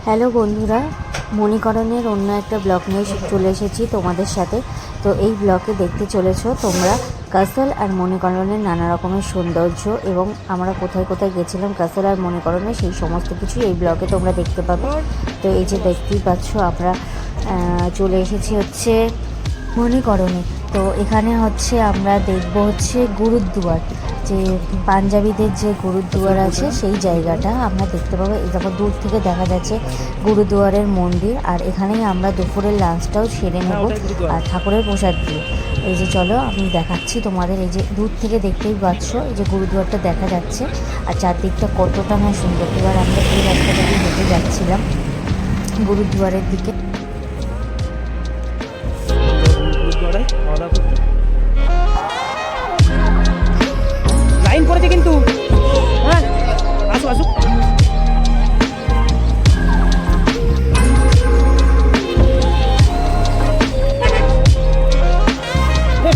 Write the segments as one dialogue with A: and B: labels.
A: Hello বন্ধুরা, মণিকরণের অন্য একটা ব্লগ নিয়ে চলে এসেছি তোমাদের সাথে। তো এই ব্লগে দেখতে চলেছো তোমরা কাসল আর মণিকরণের নানা রকমের সৌন্দর্য এবং আমরা কোথায় কোথায় গেছিলাম কাসল আর মণিকরণের সেই সমস্ত কিছু এই ব্লগে তোমরা দেখতে পাবে। তো এই যে দেখতেই পাচ্ছ আমরা চলে এসেছি হচ্ছে মণিকরণে। তো এখানে হচ্ছে আমরা দেখব হচ্ছে গুরুদুয়ার, যে পাঞ্জাবিদের যে গুরুদুয়ার আছে সেই জায়গাটা আমরা দেখতে পাবো। এই দেখো দূর থেকে দেখা যাচ্ছে গুরুদুয়ারের মন্দির, আর এখানেই আমরা দুপুরের লাঞ্চটাও সেরে নেব আর ঠাকুরের প্রসাদ দিয়ে। এই যে চলো আমি দেখাচ্ছি তোমাদের, এই যে দূর থেকে দেখতেই পাচ্ছ এই যে গুরুদুয়ারটা দেখা যাচ্ছে আর চারদিকটা কতটা না সুন্দর। এবার আমরা এই রাস্তাটা দিয়ে হেঁটে যাচ্ছিলাম গুরুদুয়ারের দিকে।
B: লাইন পড়েছে কিন্তু, হ্যাঁ আসো আসো।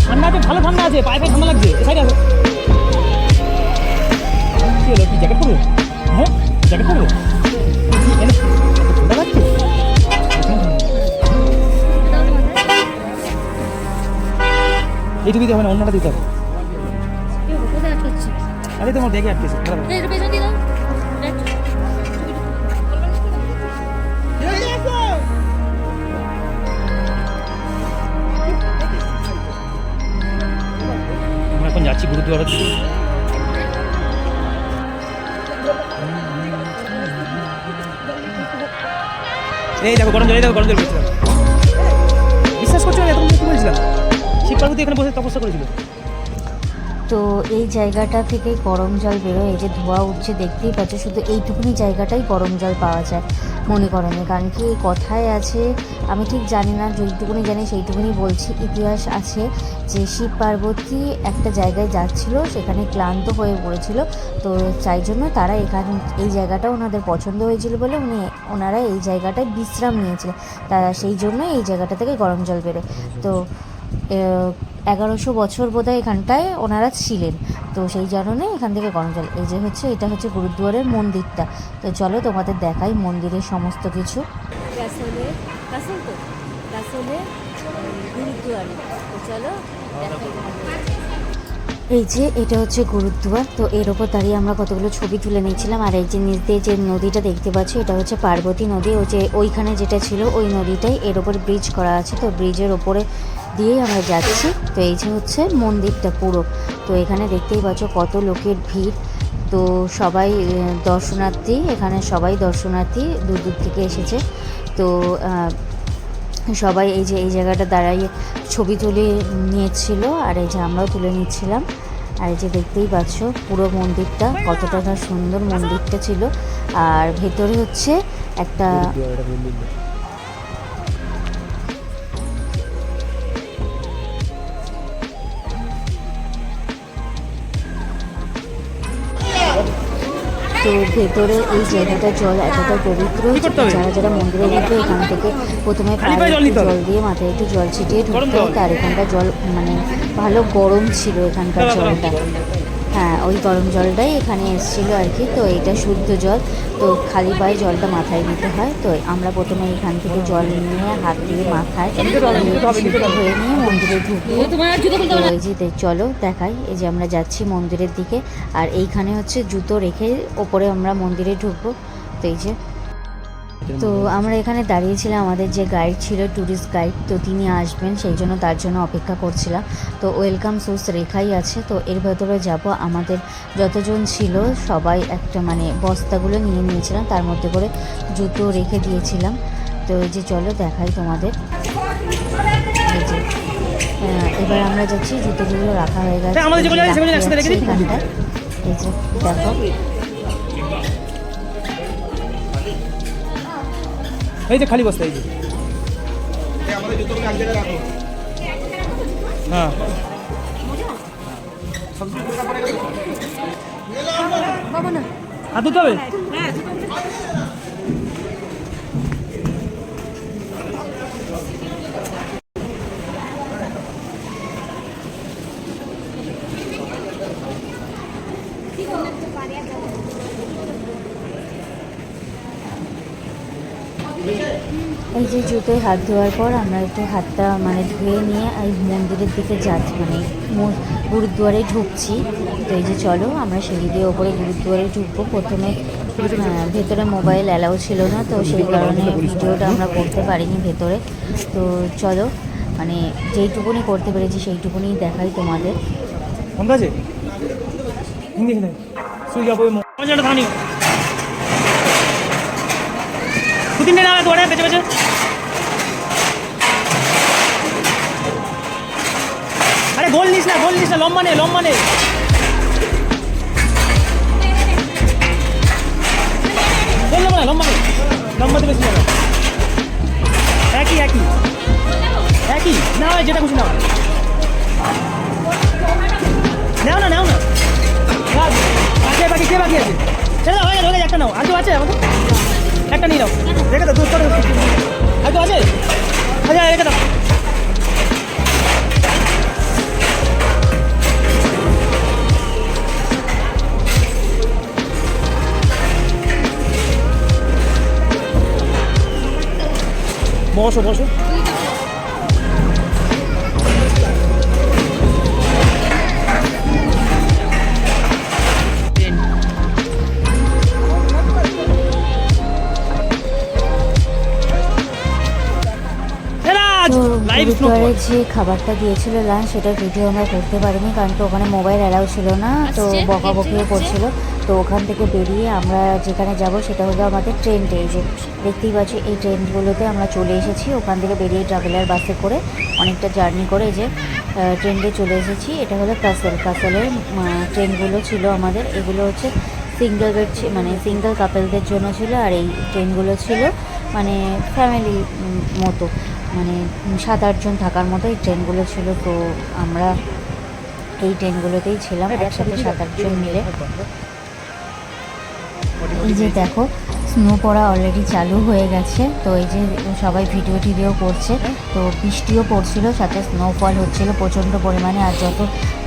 B: ঠান্ডা আছে, ভালো ঠান্ডা আছে, পায়ে পায়ে ঠান্ডা লাগছে। সাইডে আসো। কি হলো, কি জ্যাকেট পরবো? হ্যাঁ জ্যাকেট পরবো, ঠান্ডা লাগছে। এইটুকু দিতে হবে না, অন্যটা দিতে হবে। আরে তোমার ব্যাগে আটকেছে। আমরা এখন যাচ্ছি গুরুদুয়ারের দিকে। এই দেখো গরম জল, এই দেখো গরম জল বলছিলাম। বিশ্বাস করছো না এতক্ষণ কি বলছিলাম? শিব পার্বতী এখানে বসে তপস্যা করেছিল।
A: তো এই জায়গাটা থেকে গরম জল বেরোয়, এই যে ধোঁয়া উঠছে দেখতেই পাচ্ছ। শুধু এইটুকুনি জায়গাটাই গরম জল পাওয়া যায় মণিকরণে। কারণ কি কথায় আছে, আমি ঠিক জানি না, যেইটুকুনি জানি সেইটুকুনি বলছি। ইতিহাস আছে যে শিব পার্বতী একটা জায়গায় যাচ্ছিল, সেখানে ক্লান্ত হয়ে পড়েছিল। তো তাই জন্য তারা এই জায়গাটা ওনাদের পছন্দ হয়েছিল বলে ওনারা এই জায়গাটায় বিশ্রাম নিয়েছিলেন। তারা সেই জন্য এই জায়গাটা থেকে গরম জল বেরোয়। তো 1100 বছর বোধহয় এখানটায় ওনারা ছিলেন। তো সেই কারণে এখান থেকে গরম জল। এই যে হচ্ছে এটা হচ্ছে গুরুদুয়ারের মন্দিরটা। তো চলো তোমাদের দেখাই মন্দিরের সমস্ত কিছু। এই যে এটা হচ্ছে গুরুদুয়ার। তো এর ওপর দাঁড়িয়ে আমরা কতগুলো ছবি তুলে নিয়েছিলাম। আর এই যে নিচ দিয়ে যে নদীটা দেখতে পাচ্ছি এটা হচ্ছে পার্বতী নদী। ওই যে ওইখানে যেটা ছিল ওই নদীটাই, এর ওপর ব্রিজ করা আছে। তো ব্রিজের ওপরে দিয়েই আমরা যাচ্ছি। তো এই যে হচ্ছে মন্দিরটা পুরো। তো এখানে দেখতেই পাচ্ছ কত লোকের ভিড়। তো সবাই দর্শনার্থী, এখানে সবাই দর্শনার্থী দূর দূর থেকে এসেছে। তো সবাই এই যে এই জায়গাটা দাঁড়াইয়ে ছবি তুলে নিয়েছিল, আর এই যে আমরাও তুলে নিচ্ছিলাম। আর এই যে দেখতেই পাচ্ছ পুরো মন্দিরটা কতটা না সুন্দর মন্দিরটা ছিল। আর ভেতরে হচ্ছে একটা তো ভেতরে এই জায়গাটা জল এতটা পবিত্র, যারা যারা মন্দিরে ঢুকবে এখান থেকে প্রথমে জল দিয়ে মাথায় একটু জল ছিটিয়ে ঢুকতে হয়। তার এখানটা জল মানে ভালো গরম ছিল এখানকার জলটা। হ্যাঁ ওই গরম জলটাই এখানে এসেছিলো আর কি। তো এটা শুদ্ধ জল। তো খালি পায়ে জলটা মাথায় নিতে হয়। তো আমরা প্রথমে এখান থেকে জল নিয়ে হাত দিয়ে মাথায় হয়ে নিয়ে মন্দিরে ঢুকবো। তো এই যে চলো দেখাই, এই যে আমরা যাচ্ছি মন্দিরের দিকে। আর এইখানে হচ্ছে জুতো রেখে ওপরে আমরা মন্দিরে ঢুকবো। তো এই যে তো আমরা এখানে দাঁড়িয়েছিলাম, আমাদের যে গাইড ছিল ট্যুরিস্ট গাইড, তো তিনি আসবেন সেই জন্য তার জন্য অপেক্ষা করছিলাম। তো ওয়েলকাম সুস রেখাই আছে। তো এর ভেতরে যাব। আমাদের যতজন ছিল সবাই একটা মানে বস্তাগুলো নিয়ে নিয়েছিলাম, তার মধ্যে করে জুতো রেখে দিয়েছিলাম। তো এই যে চলো দেখাই তোমাদের। এই যে এবার আমরা যাচ্ছি, জুতোগুলো রাখা হয়ে গেছে এখানটায়। এই যে দেখো
B: এই যে খালি বস্তা, এই যে হ্যাঁ হাত ধুতে হবে।
A: এই যে জুতোয় হাত ধোয়ার পর আমরা একটু হাতটা মানে ধুয়ে নিয়ে এই মন্দিরের দিকে যাচ্ছি, মানে গুরুদুয়ারে ঢুকছি। তো এই যে চলো আমরা সিঁড়ি দিয়ে ওপরে গুরুদুয়ারে ঢুকবো। প্রথমে ভেতরে মোবাইল অ্যালাউ ছিল না, তো সেই কারণে ভিডিওটা আমরা করতে পারিনি ভেতরে। তো চলো মানে যেইটুকুনি করতে পেরেছি সেইটুকুনি দেখাই তোমাদের।
B: ঠিক আছে হিন্দি খেলে সুই যাবো মজাটা ধানি দুদিন না দৌড়ে বেঁচে বেঁচে আরে গোল নিস না লম্বা নে লম্বাতে বেশি যাবে একই না হয় যেটা খুশি নাও না বাকি কে বাকি আছে ছেড়ে দাও, হয়ে গেছে একটা নাও। আর কেউ আছে আমাদের একটা নিয়ে নাও, রেখে দাও, দুধ করে আর কেউ আছে? আচ্ছা রেখে দাও। বসো
A: গুরুদ্বারে যে খাবারটা দিয়েছিল লাঞ্চ, সেটা ভিডিও আমরা করতে পারিনি কারণ তো ওখানে মোবাইল অ্যালাউ ছিল না, তো বকাবকিও করছিল। তো ওখান থেকে বেরিয়ে আমরা যেখানে যাব সেটা হলো আমাদের ট্রেন। এই যে দেখতেই পাচ্ছি এই ট্রেনগুলোতে আমরা চলে এসেছি। ওখান থেকে বেরিয়ে ট্রাভেলার বাসে করে অনেকটা জার্নি করে যে ট্রেনটা চলে এসেছি। এটা হলো কাসলের ট্রেনগুলো ছিল আমাদের। এগুলো হচ্ছে সিঙ্গেল বেড, মানে সিঙ্গেল কাপেলদের জন্য ছিল। আর এই ট্রেনগুলো ছিল মানে ফ্যামিলি মতো, মানে 7-8 জন থাকার মতো এই ট্রেনগুলো ছিল। তো আমরা এই ট্রেনগুলোতেই ছিলাম একসাথে 7-8 জন মিলে। এই যে দেখো স্নো পড়া অলরেডি চালু হয়ে গেছে। তো এই যে সবাই ভিডিও করছে। তো বৃষ্টিও পড়ছিল, সাথে স্নোফল হচ্ছিল প্রচণ্ড পরিমাণে। আর যত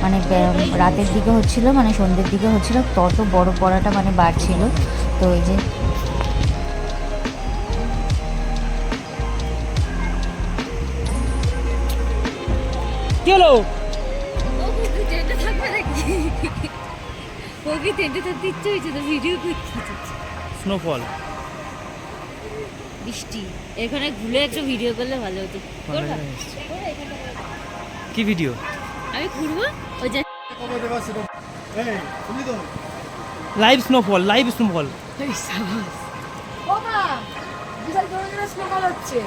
A: মানে রাতের দিকে হচ্ছিল, মানে সন্ধ্যের দিকে হচ্ছিল, তত বড় পড়াটা মানে বাড়ছিল। তো এই যে
B: কি হলো স্নোফল
A: বৃষ্টি এখানে ঘুরে একটা ভিডিও করলে ভালো হতো।
B: কি ভিডিও?
A: আমি ঘুরবো ওই যে
B: লাইভ স্নোফল
C: হচ্ছে।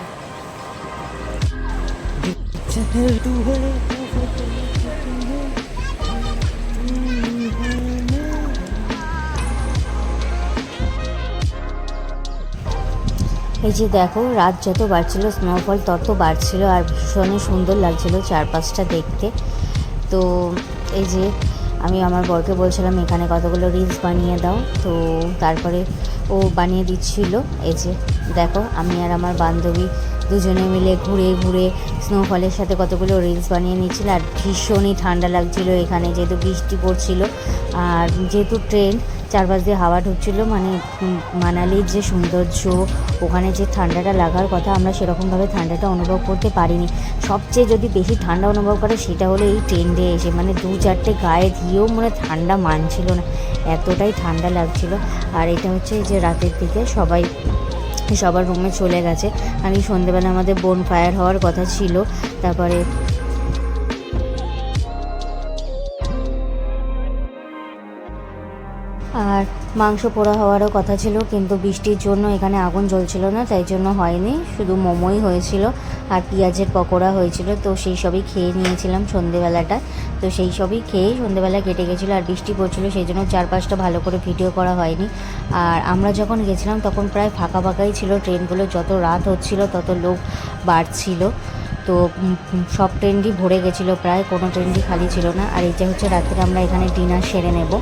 A: এই যে দেখো রাত যত বাড়ছিল স্নোফল তত বাড়ছিল, আর ভীষণই সুন্দর লাগছিল চারপাশটা দেখতে। তো এই যে আমি আমার বরকে বলছিলাম এখানে কতগুলো রিলস বানিয়ে দাও, তো তারপরে ও বানিয়ে দিচ্ছিল। এই যে দেখো আমি আর আমার বান্ধবী দুজনে মিলে ঘুরে ঘুরে স্নোফলের সাথে কতগুলো রিলস বানিয়ে নিচ্ছিল। আর ভীষণই ঠান্ডা লাগছিল এখানে, যেহেতু বৃষ্টি পড়ছিল আর যেহেতু ট্রেন চারপাশ দিয়ে হাওয়া ঢুকছিল, মানে মানালির যে সৌন্দর্য, ওখানে যে ঠান্ডাটা লাগার কথা আমরা সেরকমভাবে ঠান্ডাটা অনুভব করতে পারিনি। সবচেয়ে যদি বেশি ঠান্ডা অনুভব করে সেটা হলো এই ট্রেনে এসে, মানে 2-4টে গায়ে দিয়েও মানে ঠান্ডা মানছিল না, এতটাই ঠান্ডা লাগছিল। আর এটা হচ্ছে যে রাতের দিকে সবার রুমে চলে গেছে। আমি সন্ধেবেলা আমাদের বোন ফায়ার হওয়ার কথা ছিল, তারপরে আর মাংস পোড়া হওয়ারও কথা ছিল, কিন্তু বৃষ্টির জন্য এখানে আগুন জ্বলছিল না, তাই জন্য হয়নি। শুধু মোমোই হয়েছিল আর পেঁয়াজের পকোড়া হয়েছিল। তো সেই সবই খেয়ে নিয়েছিলাম সন্ধেবেলাটা। তো সেই সবই খেয়েই সন্ধেবেলা কেটে গেছিলো। আর বৃষ্টি পড়ছিলো, সেই জন্য চারপাশটা ভালো করে ভিডিও করা হয়নি। আর আমরা যখন গেছিলাম তখন প্রায় ফাঁকা ফাঁকাই ছিল ট্রেনগুলো, যত রাত হচ্ছিল তত লোক বাড়ছিল। তো সব ট্রেনই ভরে গেছিলো, প্রায় কোনো ট্রেনই খালি ছিল না। আর এইটা হচ্ছে রাত্রে আমরা এখানে ডিনার সেরে নেব।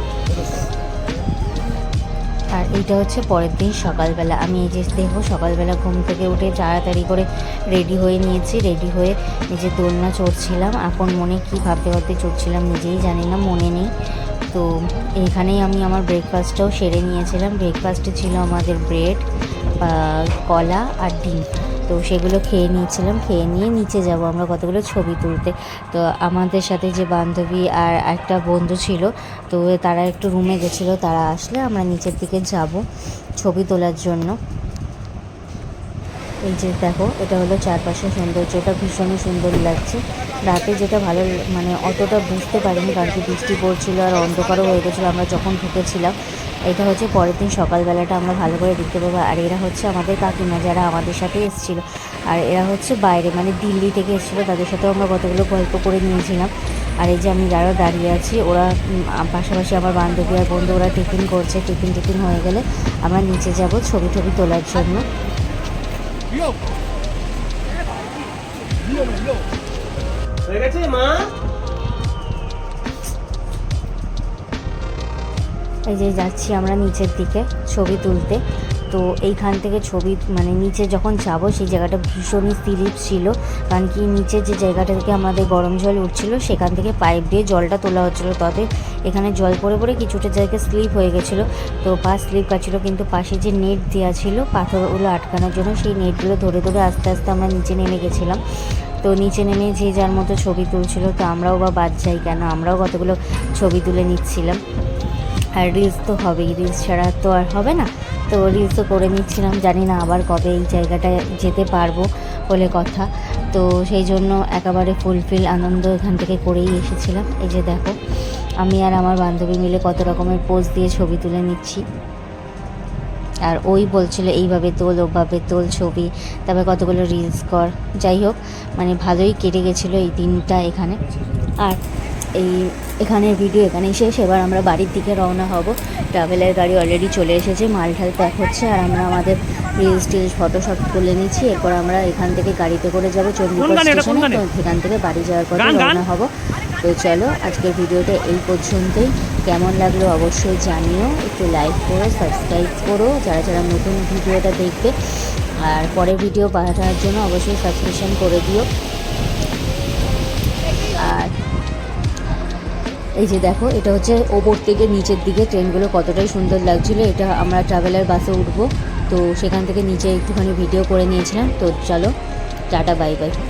A: আর এইটা হচ্ছে পরের দিন সকালবেলা। আমি এই যে দেখো সকালবেলা ঘুম থেকে উঠে তাড়াতাড়ি করে রেডি হয়ে নিয়েছি, রেডি হয়ে নিজে দোলনা চড়ছিলাম। আপন মনে কী ভাবতে ভাবতে চড়ছিলাম নিজেই জানি না, মনে নেই। তো এইখানেই আমি আমার ব্রেকফাস্টটাও সেরে নিয়েছিলাম। ব্রেকফাস্টে ছিল আমাদের ব্রেড, কলা আর ডিম। তো সেগুলো খেয়ে নিয়েছিলাম, খেয়ে নিয়ে নিচে যাব আমরা কতগুলো ছবি তুলতে। তো আমাদের সাথে যে বান্ধবী আর একটা বন্ধু ছিল, তো তারা একটু রুমে গেছিলো, তারা আসলে আমরা নিচের দিকে যাব ছবি তোলার জন্য। এই যে দেখো, এটা হলো চারপাশের সৌন্দর্যটা, ভীষণই সুন্দর লাগছে। রাতে যেটা ভালো মানে অতটা বুঝতে পারিনি, কারণ কি বৃষ্টি পড়ছিল আর অন্ধকারও হয়ে গেছিলো আমরা যখন ঢুকেছিলাম। এটা হচ্ছে পরের দিন সকালবেলাটা আমরা ভালো করে দেখতে পাবো। আর এরা হচ্ছে আমাদের কাকিমা, যারা আমাদের সাথে এসেছিলো। আর এরা হচ্ছে বাইরে মানে দিল্লি থেকে এসেছিলো, তাদের সাথেও আমরা কতগুলো গল্প করে নিয়েছিলাম। আর এই যে আমি যারা দাঁড়িয়ে আছি, ওরা পাশাপাশি আমার বান্ধবী আর বন্ধু, ওরা টিফিন করছে। টিফিন হয়ে গেলে আমরা নিচে যাব ছবি তোলার জন্য।
B: হয়ে গেছে মা?
A: এই যে যাচ্ছি আমরা নিচের দিকে ছবি তুলতে। তো এইখান থেকে ছবি মানে নিচে যখন যাব, সেই জায়গাটা ভীষণই স্লিপ ছিল, কারণ কি নিচের যে জায়গাটা থেকে আমাদের গরম জল উঠছিল, সেখান থেকে পাইপ দিয়ে জলটা তোলা হচ্ছিলো। তবে এখানে জল পড়ে পড়ে কিছুটা জায়গায় স্লিপ হয়ে গেছিলো, তো পা স্লিপ কাটছিলো। কিন্তু পাশে যে নেট দেওয়া ছিল পাথরগুলো আটকানোর জন্য, সেই নেটগুলো ধরে ধরে আস্তে আস্তে আমরা নিচে নেমে গেছিলাম। তো নিচে নেমে যে যার মতো ছবি তুলছিল, তো আমরাও বা বাদ যাই কেন, আমরাও কতগুলো ছবি তুলে নিচ্ছিলাম। আর রিলস তো হবেই, রিলস ছাড়া তো আর হবে না। তো রিলসও করে নিচ্ছিলাম, জানি না আবার কবে এই জায়গাটায় যেতে পারবো বলে কথা। তো সেই জন্য একেবারে ফুলফিল আনন্দ এখান থেকে করেই এসেছিলাম। এই যে দেখো, আমি আর আমার বান্ধবী মিলে কত রকমের পোজ দিয়ে ছবি তুলে নিচ্ছি। আর ওই বলছিল এইভাবে তোল, ওভাবে তোল ছবি, তারপরে কতগুলো রিলস কর। যাই হোক, মানে ভালোই কেটে গেছিলো এই দিনটা এখানে। আর এখানের ভিডিও এখানেই শেষ। এবার আমরা বাড়ির দিকে রওনা হব। ট্রাভেলের গাড়ি অলরেডি চলে এসেছে, মালঠাল প্যাক হচ্ছে, আর আমরা আমাদের রিলস টিলস ফটোশট তুলে নিচ্ছি। এরপর আমরা এখান থেকে গাড়িতে করে যাব চণ্ডীগড় স্টেশনে। তো সেখান থেকে বাড়ি যাওয়ার পথে রওনা হব। তো চলো, আজকের ভিডিওটা এই পর্যন্তই। কেমন লাগলো অবশ্যই জানিও, একটু লাইক করো, সাবস্ক্রাইব করো যারা যারা নতুন ভিডিওটা দেখবে। আর পরের ভিডিও পাঠানোর জন্য অবশ্যই সাবস্ক্রিপশন করে দিও। আর এই যে দেখো, এটা হচ্ছে ওপর থেকে নিচের দিকে ট্রেনগুলো কতটাই সুন্দর লাগছিলো। এটা আমরা ট্রাভেলার বাসে উঠবো, তো সেখান থেকে নিচে একটুখানি ভিডিও করে নিয়েছিলাম। তো চলো, টাটা, বাই বাই।